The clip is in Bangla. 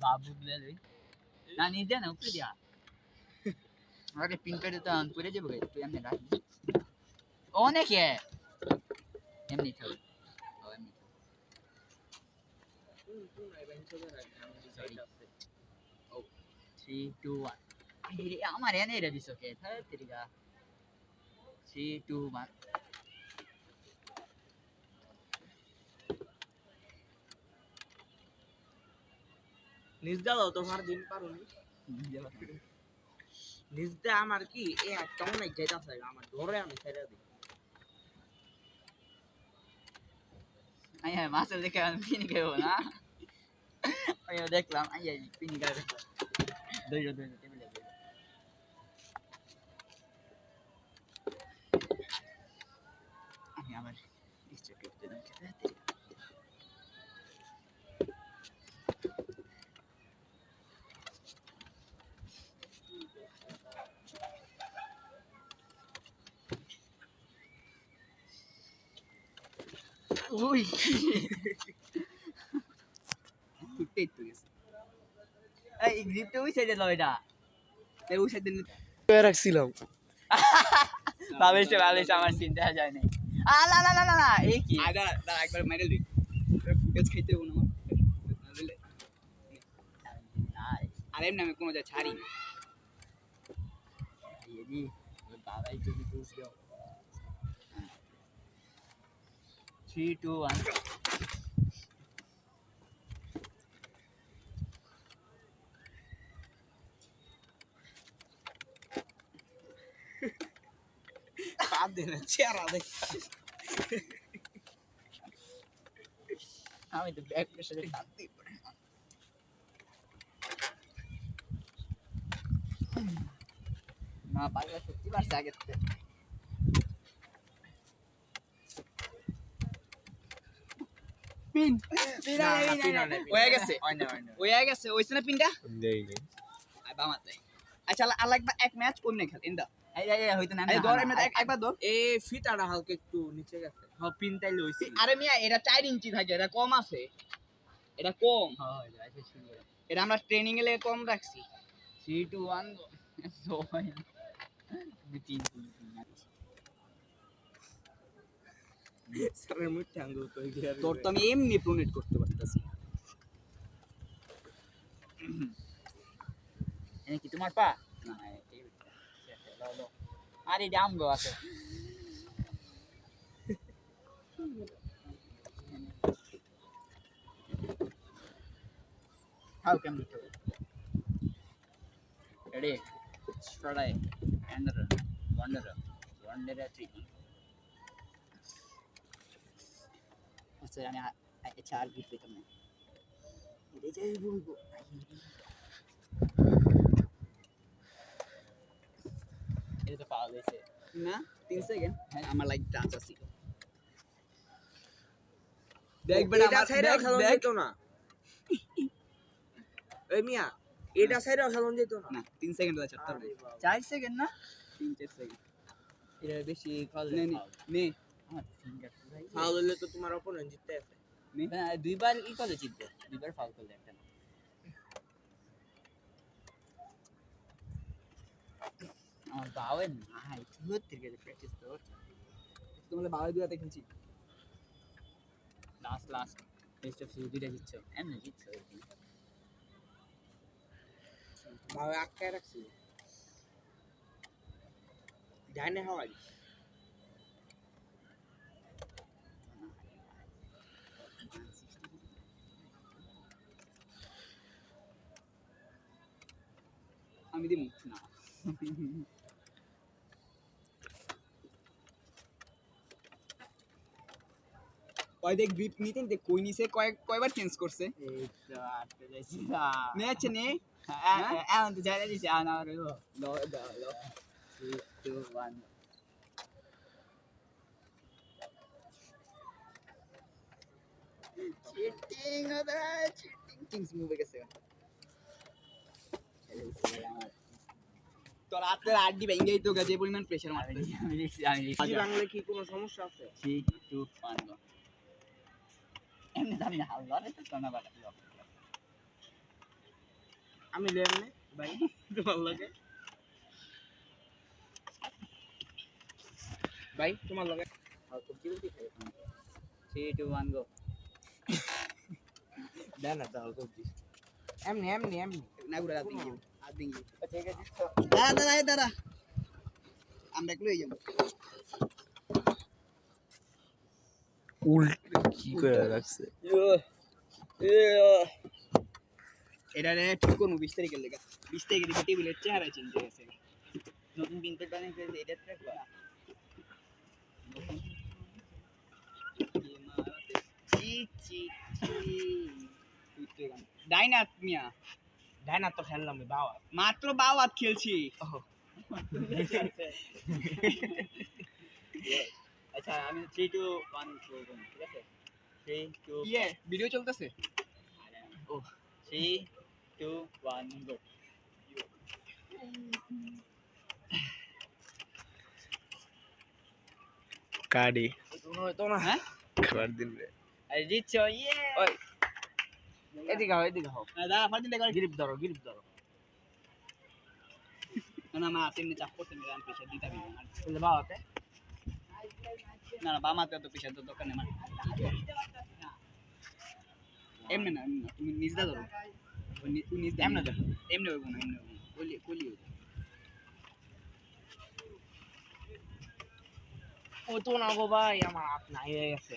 বাবু দিলে লই না নিজ দে না উপরে দিয়া আরে পিন পেটে তো আন পড়ে যাবে তুই এমনি রাখ অনেকে এমনি তো ও এমনি ও 3 2 1 আরে আমার এনে রে দিছো কে থার তেরিগা 3 2 1 নিজ দাও তো হার দিন পারুনি নিজ দে আমার কি এ কেমন এক যাইতাছে আমার ধরে আমি ছেড়ে দিই আই হ্যাঁ মাসে দেখে আমি পিনি খাবো না ওই দেখলাম আই আই পিনি খাবে দইরো টেবিলে আমি আবার ডিস্ট্রাক্ট করতে দিলাম খেতে উই ফুটেই তো গেছে এই গ্রিপটা ওই সাইডে দাও এটা এই ওই সাইডে রাখছিলাম ভাবেছে আমার চিন্তা যায় না আলা লা লা লা লা এই কি আগা দাঁড়া একবার মেরে দিই ফুটেজ খাইতে হবে না বুঝলে আর এমনি আমি কোনো যা ছাড়ি না এই বাবাই তুমি বুঝ দাও 3 2 1 কাট দে না চেহারা দেখ আমি তো ব্যাক প্রেসারে টানতেই পারি না না পাগলা সত্যি পারছে আগের থেকে পিন হয়ে গেছে ওইছে না পিনটা নেই নেই আর বামাতে আচ্ছা আল্লাহ এক ম্যাচ অন্য খেল ইন্দা এই হইতো না এই ধর এমনি একবার ধর এ ফিটাটা হালকা একটু নিচে গেছে হ্যাঁ পিন তাইলে হইছে আরে মিয়া এটা 4 ইঞ্চি থাকে এটা কম আছে এটা কম এটা আমরা ট্রেনিং এ লে কম রাখছি 3 2 1 সো হয় তিন স্যারের মুঠে আঙ্গুল কই দিয়া তোর তো আমি এমনি প্রোনেট করতে পারতাছি এনে কি তোমার পা না এই লো আরে ডাম গো আছে How can we do it? Ready? Try. Ender. Wanderer. Wanderer 3. আচ্ছা আমি চার গিফট পেতাম না এটা যাই বলবো এটা তো পাওয়া গেছে না 3 সেকেন্ড হ্যাঁ আমার লাইক চান্স আছে দেখ বেটা এটা আমার সাইডে খেলন দেখ যেত না এই মিয়া এটা সাইডে খেলন যেত না না 3 সেকেন্ড আছে 4 সেকেন্ড না 3-4 সেকেন্ড এটা বেশি কল নে আমার ফিঙ্গার পুরাই ফাউল হলে তো তোমার অপোনেন্ট জিততে আছে নে দুইবার ই করে জিতবে দুইবার ফাউল করলে একটা না আমার বাওয়ে নাই তুই থেকে প্র্যাকটিস কর তোমাদের বাওয়ে দুয়াতে খেলছি লাস্ট বেস্ট অফ ইউ দুইটা জিতছো এমনি জিতছো ভাবে আটকায় রাখছি ডাইনে হাওয়াই আমি দিই মুখ না ওই দেখ গ্রিপ নিতে দেখ কই নিছে কয়বার চেঞ্জ করছে এই তো আটকে যাইছি না নেছে নে এখন তো জায়গা দিছে আনা লো লো 3 2 1 চিটিং ওদা চিটিং মুভে গেছে তোর রাতের আড্ডি ভেঙেই তো গেছে পরিমাণ প্রেসার মারতে আমি লিখছি বাংলা কি কোনো সমস্যা আছে 3 2 1 এমনি জানি না হাল ধরে তো না বাটা আমি লেমনে ভাই তোমার লাগে ভাই তোমার লাগে আর সবজি রুটি খাই 3 2 1 গো দেন না তাহলে সবজি এমনি এমনি এমনি না গুড়া হাত দিন ঠিক আছে দাঁড়া দাঁড়া দাঁড়া আমরা একটু লই যাব উল্টো কি করে রাখছে এটা রে ঠিক কোন 20 তারিখের লেগে 20 তারিখের দিকে টেবিলের চেহারা চেঞ্জ হয়ে গেছে নতুন প্রিন্টেড বানিয়েছে এটা ট্র্যাক চি চি চি ডাইনাত মিয়া ডাইনা তো খেললাম বাবা মাত্র বাওয়াত খেলছি আচ্ছা আমি 3 2 1 করব ঠিক আছে 3 2 ইয়ে ভিডিও চলতেছে ও 3 2 1 গো কাডি তো না হ্যাঁ খাবার দিন রে আরে জিতছো ইয়ে ওই এদিকে হও দাঁড়া ফাটিন দেখো গ্রিপ ধরো না মা তিননে চাপ করতে নিলাম প্রেসার দিতে হবে বলে বাবাতে না না বামাতে তো প্রেসার তো দরকার নেই মা এমনে না তুমি নিজে ধরো তুমি নিজে এমনে ধরো। এমনে হইব না এমনে কলি কলি ও তো না গো ভাই আমার হাত নাই হয়ে গেছে